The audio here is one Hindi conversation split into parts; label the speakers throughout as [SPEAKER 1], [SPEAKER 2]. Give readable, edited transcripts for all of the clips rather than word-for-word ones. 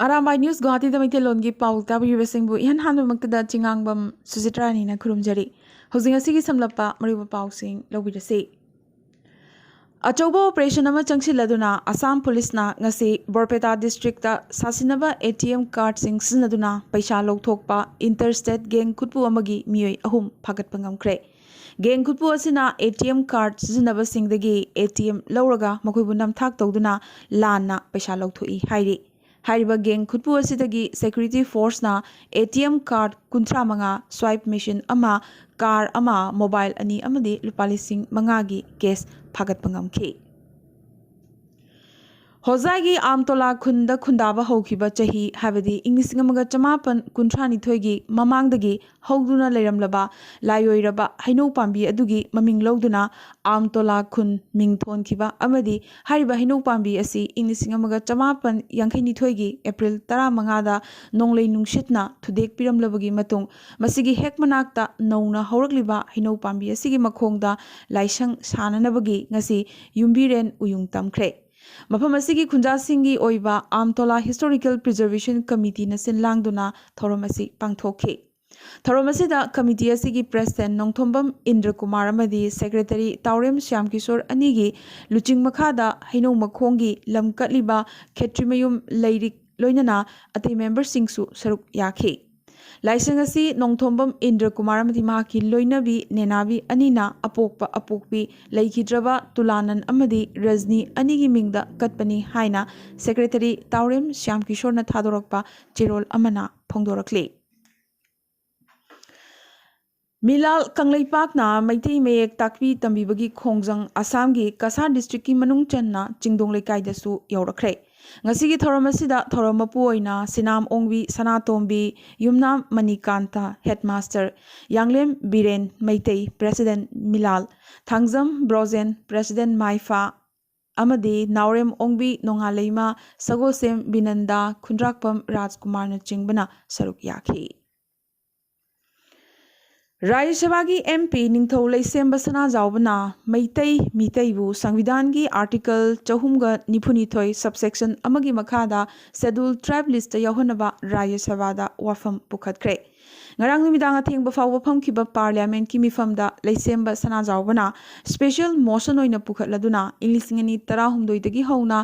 [SPEAKER 1] Arambai News Guwahati Maitelongi Paul Tabu Ihan Hanumakta Chingangbam Suzitrani na Kurumjari. Housing a Sigi Samlapa, Mariba Pausing, Lobby the Sea. Achobo operation ama changsiladuna Assam Police na ngasi Borpeta district ta sasinaba ATM card sing sinaduna paisa lokthokpa interstate gang khutpu amagi miyoi ahum phagat pangamkre. Gang khutpu asina ATM card sinaba singdagi ATM lauraga makoibu namthak tawduna lanna paisa lokthoi hairi. Hariba gang khutpu asidagi security force na ATM card kuntra manga swipe machine ama car ama mobile ani amadi lupalising mangagi case phagat pangamki. Hozagi amtola khunda khundaba haukiba chahi habadi Englishing amaga chamapan kuntrani thoigi mamangdagi hauduna leiramlaba layoiraba haino pambi adugi maming loduna amtola khun mingthon kiba amadi hariba haino pambi asi Englishing amaga chamapan yangkhaini thoigi April 15 da nonglei nungshitna thudek piramlabagi matung masigi hek manakta nauna haurakliba haino pambi asigi makhongda laisang sananabagi ngasi yumbiren uyung tamkhre. Mafam asigi khunjasingi oiba Amtola Historical Preservation Committee na sinlangduna thoramasi pangthokhe. Thoramasida committee asigi president Nongthombam Indra Kumar amadi secretary Taurem Shyamkishore anigi luching makhada haino makhongi lamkatliba khetrimayum leirik loinana atei member singsu saruk yakhe. Laisangasi Nongthombam Indra Kumar amadi mahaki loinabi nenabi anina apokpi laikhidraba Tulanan amadi Rajni anigi mingda katpani haina secretary Taurem Shyamkishore na thadorakpa chirol amana phongdorakle. Milal Kanglaipak na Maitei Mayek Takpi Tambibagi Khongjang Assamgi Kasar district ki manung channa Chingdong Lekai dasu yaurakre. Ngasigi thoramasida thoramapu oina Sinam Ongbi Sanatombi Yumnam Manikanta headmaster Yanglem Biren Maitei president Milal Thangzam Brozen president Maifa amadi Naurem Ongbi Nongaleima Sagosem Binanda Khundrakpam Rajkumar na chingbana saruk yakhi. Rajya Sabha की MP निंगथौ लैसेम बसना जावबना मैतै मितैबु संविधान की आर्टिकल 492 सबसेक्शन अमगी मखादा शेड्यूल ट्राइब लिस्ट यावहनबा राज्य सभा दा वाफम पुखतख्रे ngarang numidang atheng ba fawba phamkiba parliament ki mifamda leisemba sana jawbana special motion oina pukhatladuna inglisingani 19 dagi hauna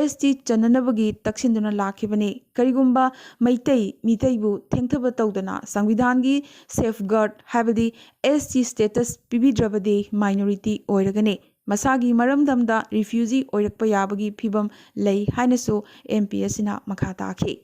[SPEAKER 1] ST chananabagi taksinduna lakhibani karigumba maitai mitaibu thengthaba tawdana संविधान की safeguard habadi ST status pibidrabadi minority oiragane masagi maramdamda refugee oirakpa yabagi phibam lei hainasu MP asina makha takhi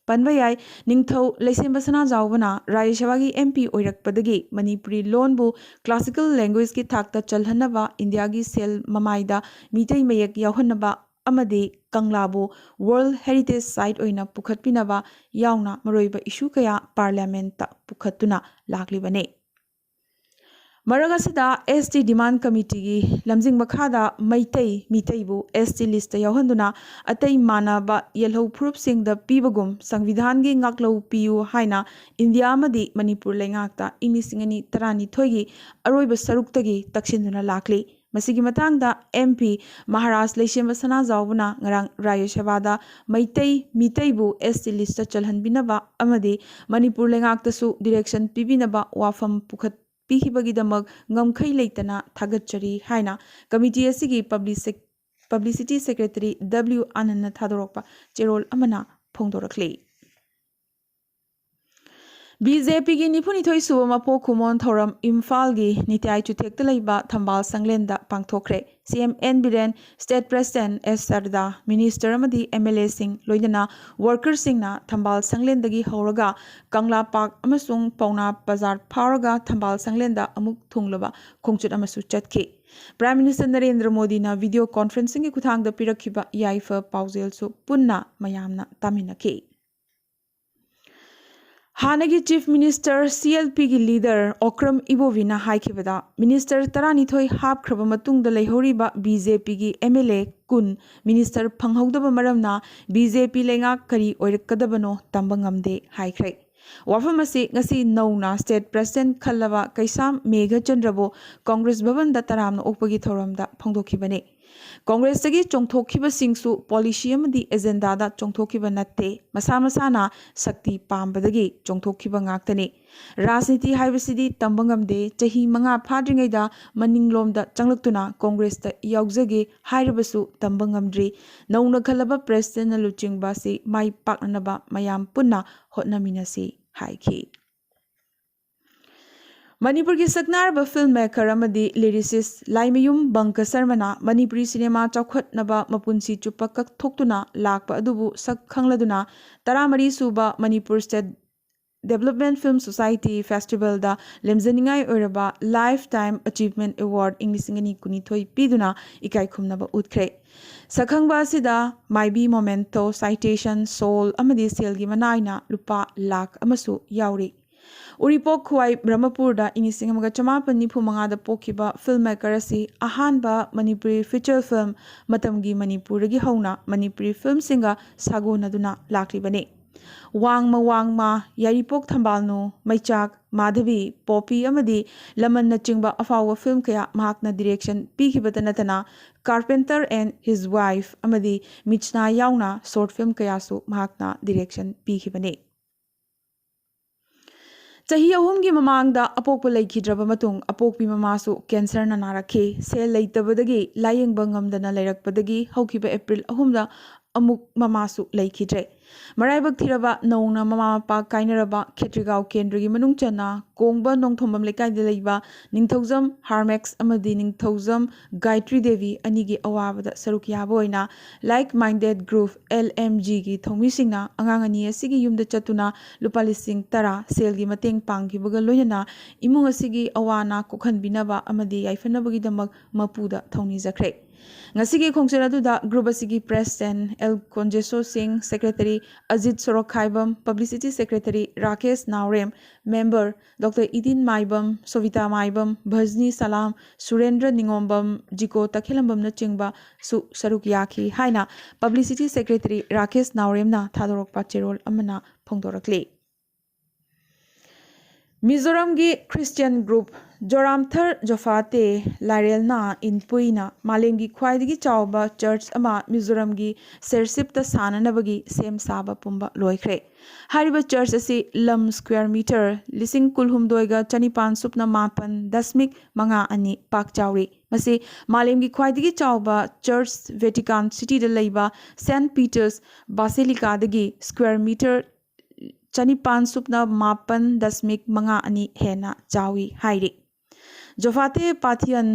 [SPEAKER 1] Panbayai Ningthau Laisemba Jawana Rajya Sabha ki MP oirakpadagi Manipuri loan bu classical language ki thakta chalhanaba India gi sel mamaida mitei mayak yawhanaba amadi Kanglabu World Heritage Site oina pukhatpinaba yauna maroiba issue kaya parliament ta pukhatuna laklibane Maragasida ST Demand Committee ki lamjing makhada maitai mitaibu ST list yawhanduna atai manaba yelho proof sing the pibagum संविधान की ngaklo piu haina India amadi Manipur lengakta inglisingani tarani thoigi aroiba saruktagi takshinduna lakli masigi matangda MP Maharaj Leisemba Sana Jawbuna ngarang Rajya Sabha da maitai mitaibu ST list chalhanbinaba amadi Manipur lengaktasu direction pibinaba wafam pukhat Pihibagidamak ngamkai leitana thagachari haina committee asigi publicity secretary W Anand thadorokpa cherol amana phongdorakle BJP ki nipuni thoi suwama po kumon thoram Imphal gi nitai chuthekta leiba thambal sanglenda pangthokre CM N Biren State President S Sarda Minister amadi MLA sing loidana worker sing na thambal sanglendagi horaga Kangla Park amasung Pauna Bazar pharaga thambal sanglenda amuk thunglaba khongchut amasu chatke Prime Minister Narendra Modi na video conferencing ki kuthangda pirakhiba yaifa paujel su punna mayamna taminake Hanagi Chief Minister CLP ki leader Okram Ibovina haikibada Minister Tarani thoi hap khraba matungda leihoriba BJP ki MLA kun Minister phanghogdaba maramna BJP lenga kari oirakadabano tamba ngamde haikhre Wafamasi ngasi nauna State President khallaba Kaisam Megha Chandrabo Congress Bhavan da taramna okpagi thoramda phongdokhibane Congress की चोंथोखिबा सिंगसु पॉलिसी अमदी एजेंडा दा चोंथोखिबा नत्ते मसा मसाना शक्ति पाम्बदगी चोंथोखिबा ngaktani राजनीति हाइबसिदी तंबंगमदे चही मंगा फाद्रिङैदा मनिंगलोमदा चंगलक्तुना कांग्रेस ता यावजगे हाइरबसु तंबंगमद्री नौना खलबा प्रेसिडेंट लुचिंगबासी माई पाकनबा मयाम पुन्ना होटनमिनसी हाइखी मणिपुर की सकनारब फिल्म मेकर अमदी लिरिसिस्ट लाइमयुम बंक शर्मना मणिपुरी सिनेमा चौखटनबा मपुंसी चुप्पा कथोक्तुना लाकपा अदुबु सक खंगलदुना 13 सूबा Manipur state development film society festival दा लेमजनिंगाई ओरबा लाइफ टाइम अचीवमेंट अवार्ड इंग्लिसिंगनी कुनिथोई पीदुना इकाई खुमनबा उतख्रे सखंगबा सिदा माइबी मोमेंटो साइटेशन सोल अमदी सेलगी मनाइना रुपा लाख अमसु याउरी उरीपोक खुवाई ब्रह्मपुरदा इनिसिंग अमगा चमापन निफु मंगादा पोखिबा फिल्म मेकर असि अहानबा मणिपुरी फीचर फिल्म मतमगी मणिपुरगी हौना मणिपुरी फिल्म सिंगा सागोनदुना लाक्लिबने वांगमा वांगमा यारीपोक थंबालनु मैचाक माधवी पोपी अमदी लमन नचिंगबा अफाव फिल्म कया महाकना डायरेक्शन पीखिबता नतना कारपेंटर एंड हिज वाइफ अमदी मिचना याउना शॉर्ट फिल्म कयासु महाकना डायरेक्शन पीखिबने चही अहुमगी ममांगदा अपोकप लेखिद्रब मतुंग अपोकपी ममासु कैंसर ना नारखे सेल लेतबदगी लायेंगबा ngamdana लेरकपदगी हौखिबा एप्रिल अहुमदा अमुक ममासु लेखिद्रे मराइबक थिरबा नौना ममा मपा काइनरबा खेत्रिगाव केंद्रगी मनुंग चना कोंगबा नोंथोंबम लेकाइदा लेबा निंगथौजम हार्मेक्स अमदी निंगथौजम गायत्री देवी अनिगी अवाबदा सरुक याबा ओइना लाइक माइंडेड ग्रुप LMG की थौमिसिंगना अंगांग अनि असिगी युमदा चतुना लुपा लिसिंग 10 सेलगी मतेंग पांगखिबगा लोयना इमुंग असिगी अवाना कोखनबिनबा अमदी याइफनबगी दमक मपुदा थौनी जखरे ngasi khongchera duda group asigi president L Konjeso Singh secretary Ajit Sorokhaibam publicity secretary Rakesh Naurem member Dr Idin Maibam Sovita Maibam Bhajni Salam Surendra Ningombam Jiko Takhilambam na chingba su saruk yakhi haina publicity secretary Rakesh Naurem na thadorok pachirol amana phongdorakli Mizoram की क्रिश्चियन ग्रुप जोरामथर जोफाते लारेलना इनपुइना मालेम की ख्वाइदगी चावबा चर्च अमा मिजोरम की सेरसिप ता साननबगी सेम साबा पुंबा लोइख्रे हारिबा चर्च असी लम स्क्वायर मीटर लिसिंग कुलहुमदोइगा चनिपान सुपना मापन दशमिक मंगा अनि पाक चावरी मसे मालेम की ख्वाइदगी चावबा चर्च वेटिकन सिटी दा लैबा सेंट पीटर्स बासिलिकादगी स्क्वायर मीटर चनिपान सुपना मापन दशमिक मंगा अनि हेना चावी हाइरे जोफाते पाथियन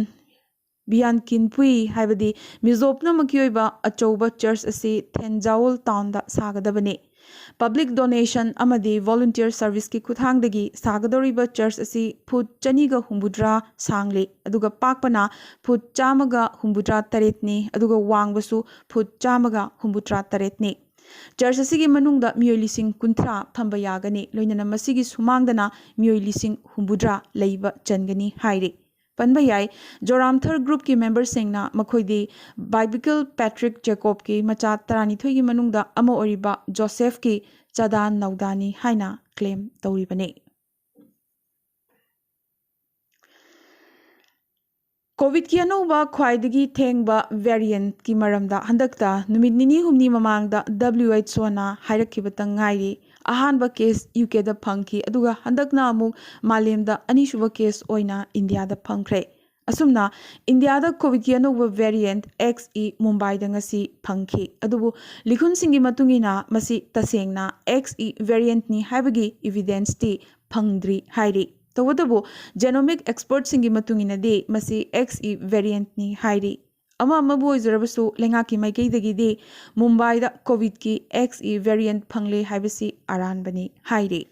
[SPEAKER 1] बियान किनपुई हाइबदी मिजोपना मकियोइबा अचौबा चर्च असी थेंजाउल टाउन दा सागदबने पब्लिक डोनेशन अमदी वॉलंटियर सर्विस की खुथांगदगी सागदोरिबा चर्च असी फुट चनीगा हुंबुद्रा सांगले अदुगा पाकपना फुट चामगा हुंबुद्रा तरेतने अदुगा वांगबसु फुट चामगा हुंबुद्रा तरेतने चर्च असिगी मनुंगदा मियोय लिसिंग कुंथ्रा फंबा यागनी लोइनना मसिगी सुमांगदना मियोय लिसिंग हुंबुद्रा लैबा चनगनी हाइरे पनबा याय जोरामथर ग्रुप की मेंबर सिंगना मखोइदी बाइबिकल पैट्रिक जैकोब की मचा 12 की मनुंगदा अमा ओरिबा जोसेफ की चदान नौदानी हाइना क्लेम तौरिबने कोविड की अनौबा ख्वाइदगी थेंगबा वेरिएंट की मरमदा हंदकता नुमित निनी हुमनी ममांगदा WHO ना हाइरखिबता ngairi अहानबा केस UK दा फंगखी अदुगा हंदकना अमुक मालेमदा अनिसुबा केस ओइना इंडिया दा फंगख्रे असुमना इंडिया दा कोविड की अनौबा वेरिएंट XE मुंबई दा ngasi फंगखी अदुबु लिखुन सिंगी मतुंगिना मसी तसेंगना XE वेरिएंट नि हाइबगी एविडेंस ती फंगद्री हाइरी तवदबो जेनोमिक एक्सपर्ट सिंगी मतुंगिनदे मसी XE वेरिएंट नि हाइरी अमा अमबो इजरबसु लेंगा की माइकैदगी दे मुंबई दा कोविड की XE वेरिएंट फंगले हाइबसी अरानबनी हाइरी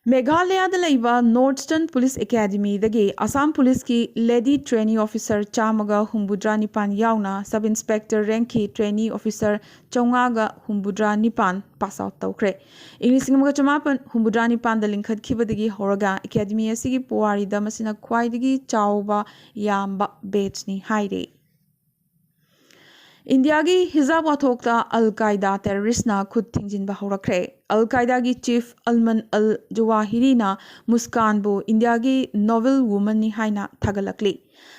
[SPEAKER 1] मेघालय लैबा नॉर्थस्टर्न पुलिस एकेडमी दगे असम पुलिस की लेडी ट्रेनी ऑफिसर चामगा हुंबुद्रा निपान यावना सब इंस्पेक्टर रैंक की ट्रेनी ऑफिसर चौंगागा हुंबुद्रा निपान पास आउट तौख्रे इंग्लिश चमापन हुंबुद्रा निपान लिंखत खिबदगी होरगा एकेडमी असिगी पुवारीदा मसिना ख्वाइदगी चावबा याम्बा बेचनी हाइरे इंडिया की हिजाब वाथोक्ता अल कायदा टेररिस्टना खुद थिंजिनबा हौरख्रे। अल कायदा की चीफ अलमन अल जुवाहिरीना मुस्कानबु इंडिया की नोवेल वुमन नि हाइना थागलकली।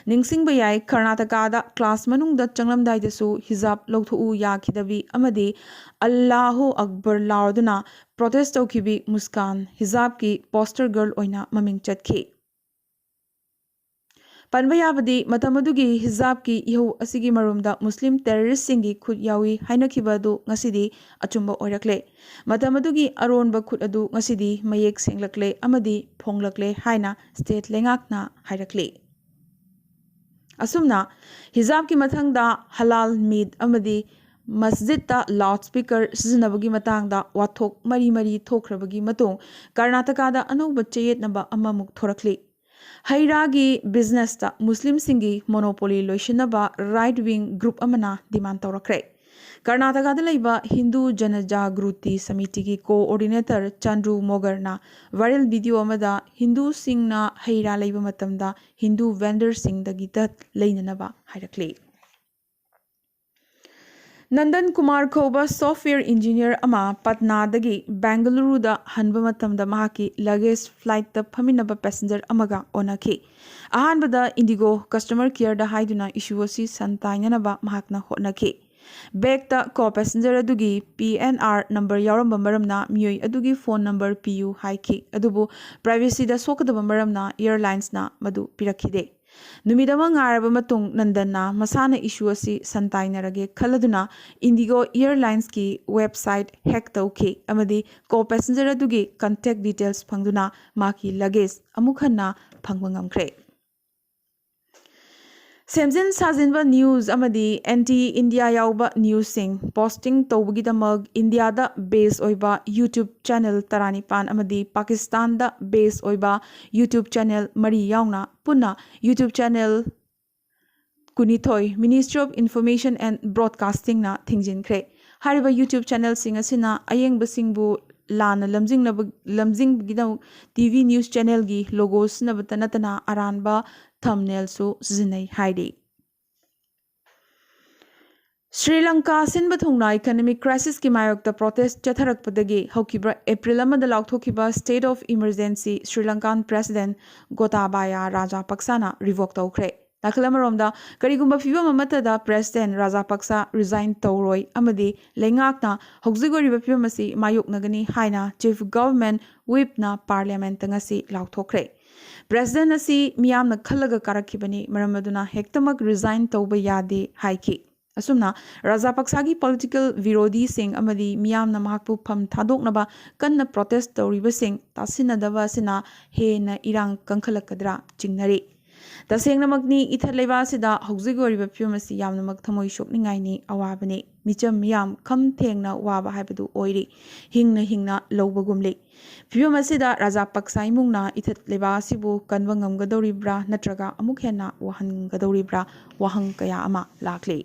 [SPEAKER 1] निंगसिंगबा याय कर्नाटकादा क्लास मनुंगदा चंगलमदाइदसु हिजाब लौथोउ याखिदबी अमदी अल्लाहु अकबर लाउदुना प्रोटेस्ट तौखिबी मुस्कान हिजाब की पोस्टर गर्ल ओइना ममिंग चटखी। पनबयाबदी मतमदुगी हिजाब की इहौ असिगी मरुमदा मुस्लिम टेररिस्ट सिंगी खुद यावी हाइनखिबदु ngасidi अचुंबा ओइरक्ले। मतमदुगी अरोनबा खुद अदु ngасidi मयेक सेंगलक्ले अमदी फोंगलक्ले हाइना स्टेट लेंगाकना हाइरक्ले। असुमना हिजाब की मथंगदा हलाल मीद अमदी मस्जिद लाउड स्पीकर सिजनबगी मतंगदा वाथोक मरी मरी थोखरबगी मतों कर्नाटकादा अनौब चयेतनबा अममुक थोरक्ले। हैरागी बिजनेस मुस्लिम सिंगी मोनोपोली लोइशनबा राइट विंग ग्रुप अमना डिमांड तौरक्रे। कर्नाटकादा लैबा हिंदू जनजागृति समिति की कोऑर्डिनेटर चंद्रू मोगरना वायरल वीडियो अमदा हिंदू सिंगना हैरा लैबा मतमदा हिंदू वेंडर सिंगदगी तत लैननबा हाइरक्ले। नंदन कुमार कौबा सॉफ्टवेयर इंजीनियर अमा पटनादगी बेंगलुरुदा हनबा मतमदा महाकी लगेज फ्लाइट फमिनबा पैसेंजर अमगा ओनखी। अहानबदा इंडिगो कस्टमर केयर दा हाइदुना इशू असी संताइननबा महाकना होनखी। बैग को पैसेंजर अदुगी PNR नंबर यावरंबा मरमना मियोई अदुगी फोन नंबर पियु हाइकी अदुबु प्राइवेसी दा सोकदबा मरमना एयरलाइंस ना मदु पिरखिदे। नुमिदमा ngairaba matung नंदनना मसाना इशू असी संताइनरगे खलदुना इंडिगो एयरलाइंस की वेबसाइट हैक तौखी अमदी को पैसेंजर अदुगी कांटेक्ट डिटेल्स फंगदुना माकी लगेज अमुखन्ना फंगबा ngamkhre। सेमजिन साजिनबा न्यूज अमदी एंटी इंडिया याउबा न्यूज सिंग पोस्टिंग तौबगीदमग इंडिया दा बेस ओइबा यूट्यूब चैनल तरानीपान अमदी पाकिस्तान दा बेस ओइबा यूट्यूब चैनल मरी याउना पुन्ना यूट्यूब चैनल कुनिथोय ministry of information and broadcasting ना थिंजिनख्रे। हारिबा यूट्यूब चैनल सिंग असिना अयेंगबसिंगबु लाना लमजिंगबगिदम टीवी न्यूज चैनल की लोगोस नबत नतना अरानबा थंबनेल सु सिजनै हाइदे। श्रीलंका सिनबा थोंना इकोनॉमिक क्राइसिस की मायोक्ता प्रोटेस्ट चथरकपदगी हौकिबा एप्रिल अमदा लाउथोकिबा state of emergency Sri Lankan president Gotabaya राजापक्साना रिवोक तौख्रे। नाखलमरोमदा करिगुंबा फिबम अमतदा प्रेसिडेंट राजापक्सा रिजाइन तौरोय अमदी लेंगाकना हौजिगोरिबा फिबम असि मायोकनगनी हाइना चीफ गवर्नमेंट व्हिपना पार्लियामेंट ngasi लाउथोख्रे। प्रेसिडेंट असि मियामना खलगा कारखिबनी मरमदुना हेक्तमक रिजाइन तौबा यादे हाइकी। असुमना राजापक्सा की पॉलिटिकल विरोधी सिंह अमदी मियामना महाकपु फम थादोकनबा कन्न प्रोटेस्ट तौरिबा सिंह तासिनदबा सिना हेना इरांग कंखलकदरा चिंगनरे। तसेंगनमकनी इथर लेबासिदा हौजिगोरिबा फिबम असि यामनमक थमोइ सोकनिंगाइनी अवाबने मिचम मियाम खम थेंगना वाबा हाइबदु ओइरी हिंगना हिंगना लौबगुमले। फिबम असिदा राजापक्सा इमुंगना इथत लेबासिबु कनबा ngamgadoribra नत्रगा अमुक हेना वहनगदौरिब्रा वहंग कया अमा लाखले।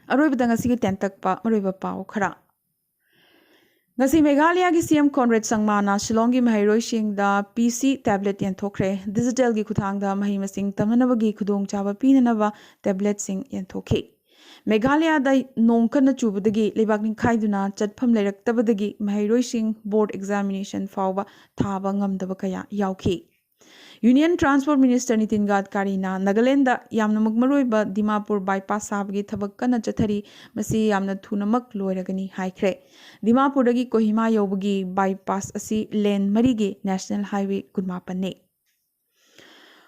[SPEAKER 1] अरोइबदा ngasi tentakpa मरोइबा पाव खरा। ngasi मेघालय की सीएम कॉनरेड संगमाना शिलोंग की महैरोइसिंगदा PC टैबलेट यंथोख्रे। डिजिटल की खुथांगदा मही मसिंग तमनबगी खुदोंगचाबा पीननबा टैबलेट सिंग यंथोखे। मेघालय दा नोंकन चुबदगी लेबाकनि खाइदुना चटफम लेरक्तबदगी महैरोइसिंग बोर्ड एग्जामिनेशन फावबा थाबा ngamdaba kaya याउखी। यूनियन ट्रांसपोर्ट मिनिस्टर नितिन गडकरीना नागालैंड यामनमक मरोइबा दिमापुर बाईपास साबगी थबक कन्ना चथरी मसी यामना थुनमक लोइरगनी हाइख्रे। दिमापुरदगी कोहिमा यौबगी बाईपास असी लेन मरीगे नेशनल हाईवे कुनमापन्ने।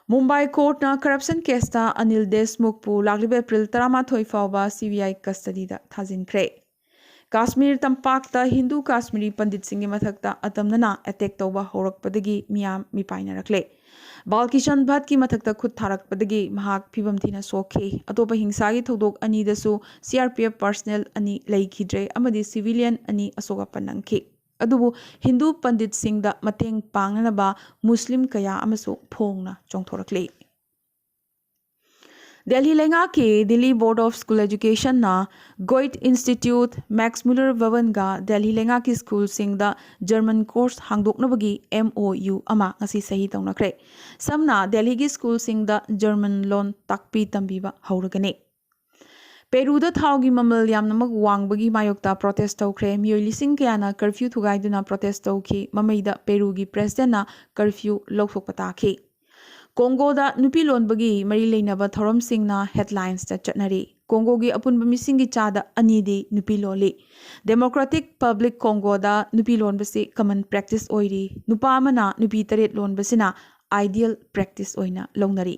[SPEAKER 1] मुंबई कोर्टना करप्शन केसता अनिल देशमुखपु लाग्लिब एप्रिल 13 फावबा CBI कस्टडीदा थाजिनख्रे। काश्मीर तंपाकता हिंदू काश्मीरी पंडित सिंह मथक्ता अतमनना अटैक तौबा हौरकपदगी मियाम मिपाइनरक्ले। बालकिशन भट्ट की मथक्ता खुद थारकपदगी महाक फिबम थीना सोखे। अतोप हिंसागी थौदोक अनीदसु CRPF पर्सनल अनि लैखिद्रे अमदी सिविलियन अनि असोगा पन्नंखे। अदुबु हिंदू पंडित सिंह दा मतेंग पांगनबा मुस्लिम कया अमसो फोंगना चोंथोरक्ले। दिल्ली लेंगा के Delhi board of school education ना गोइट इंस्टीट्यूट मैक्स मुलर भवनगा दिल्ली लेंगा की स्कूल सिंगदा जर्मन कोर्स हांगदोकनबगी MOU अमा ngasi सही तौनख्रे। समना दिल्ली की स्कूल सिंगदा जर्मन लोन ताकपी तंबीबा हौरगने। पेरूदा थाउगी ममल यामनमक वांगबगी मायोक्ता प्रोटेस्ट तौख्रे मियोय लिसिंग कयाना कर्फ्यू थुगाइदुना प्रोटेस्ट तौखी ममैदा पेरूगी प्रेसिडेंटना कर्फ्यू लौथोकपा ताखी कोंगोदा नुपी लोनबगी मरी लेनबा थौरमसिंगना हेडलाइंस चटनरी कोंगोगी अपुनब मिसिंगी चादा अनीदी नुपी लोली डेमोक्रेटिक पब्लिक कोंगोदा नुपी लोनबसे कमन प्रैक्टिस ओइरी नुपा अमना नुपी तरेत लोनबसिना आइडियल प्रैक्टिस ओइना लौनरी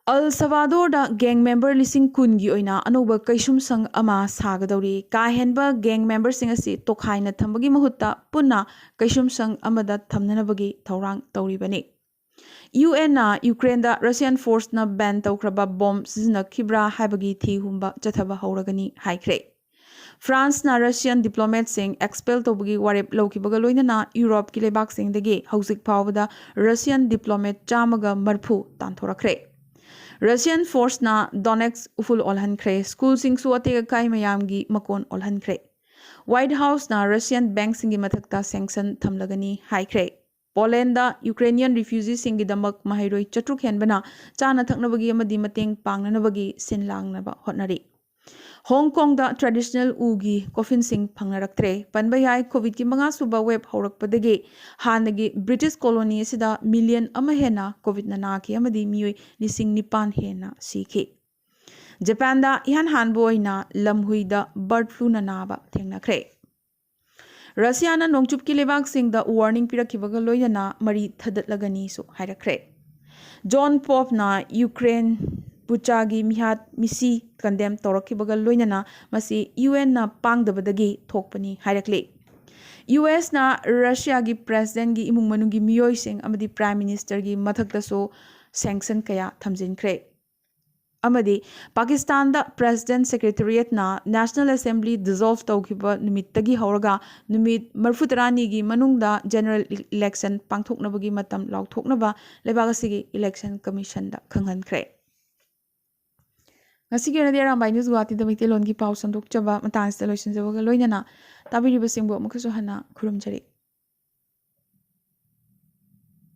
[SPEAKER 1] अल सवादोर गैंग मेंबर लिसिंग कुनगी ओइना अनोबा कैसुम संग अमा सागदौरी काहेनबा गैंग मेंबर सिंग असि तोखाइना थंबगी महुत्ता पुन्ना कैसुम संग अमदा थमननबगी थौरांग तौरीबनी UN ना यूक्रेन दा रशियन फोर्स ना बैन तौख्रबा बॉम्ब सिजनखिब्रा हाइबगी थी हुंबा चथबा हौरगनी हाइख्रे फ्रांस ना रशियन डिप्लोमेट सिंग एक्सपेल तौबगी वारेप लौखिबगा लोइनना यूरोप की लेबाक सिंगदगी हौजिक फावदा रशियन डिप्लोमेट चामगा मरफू तांथोरखरे रशियन फोर्स ना डोनेक्स उफुल ओलहनख्रे स्कूल सिंगसु अतेग काई मयामगी मकोन ओलहनख्रे व्हाइट हाउस ना रशियन बैंक सिंगी मथक्ता सैंक्शन थमलगनी हाइख्रे पोलैंड दा यूक्रेनियन रिफ्यूजी सिंगी दमक माहिरोई चट्रुक हेनबना चाना थकनबगी अमदी मतेंग पांगननबगी सिनलांगनबा होटनरी हांगकांग दा ट्रेडिशनल उगी कॉफिन सिंग फंगनरक्त्रे पनबा याय कोविड की मंगा सुबा वेब हौरकपदगी हानगी ब्रिटिश कॉलोनी असिदा मिलियन अमा हेना कोविड ना नाकी अमदी मियोय लिसिंग निपान हेना सीखी जापान दा इहान हानबो ओइना लमहुइदा बर्ड फ्लू ना नाबा थेंगनख्रे रशिया ना नोंगचुप की लेबाक सिंग दा वार्निंग पिरखिबगा लोइना मरी थदतलगनी सु हाइरख्रे जॉन पॉप ना यूक्रेन पुचागी मिहात मिसी कंडेम तौरखिबगा लोइना मसी UN ना पांगदबदगी थोकपनी हाइरक्ले US ना रशिया की प्रेसिडेंट की इमुंग मनुंगी मियोय सिंग अमदी प्राइम मिनिस्टर की मथक्तसो सैंक्शन कया थमजिनख्रे अमदी पाकिस्तान दा प्रेसिडेंट सेक्रेटरिएट ना नेशनल असेंबली डिसॉल्व तौखिबा नुमित्तगी हौरगा नुमित मरफुतरानी की मनुंगदा जनरल इलेक्शन पांगथोकनबगी मतम लाउथोकनबा लेबागसिगी इलेक्शन कमीशन दा खंगहनख्रे अरामबाई न्यूज गुवाहाटी मैतेलोन की पाउ संदोकचब मतांग लोइसनजबगा लोइनना ताबिरिबसिंबो मखसु हना खुरुमजरी।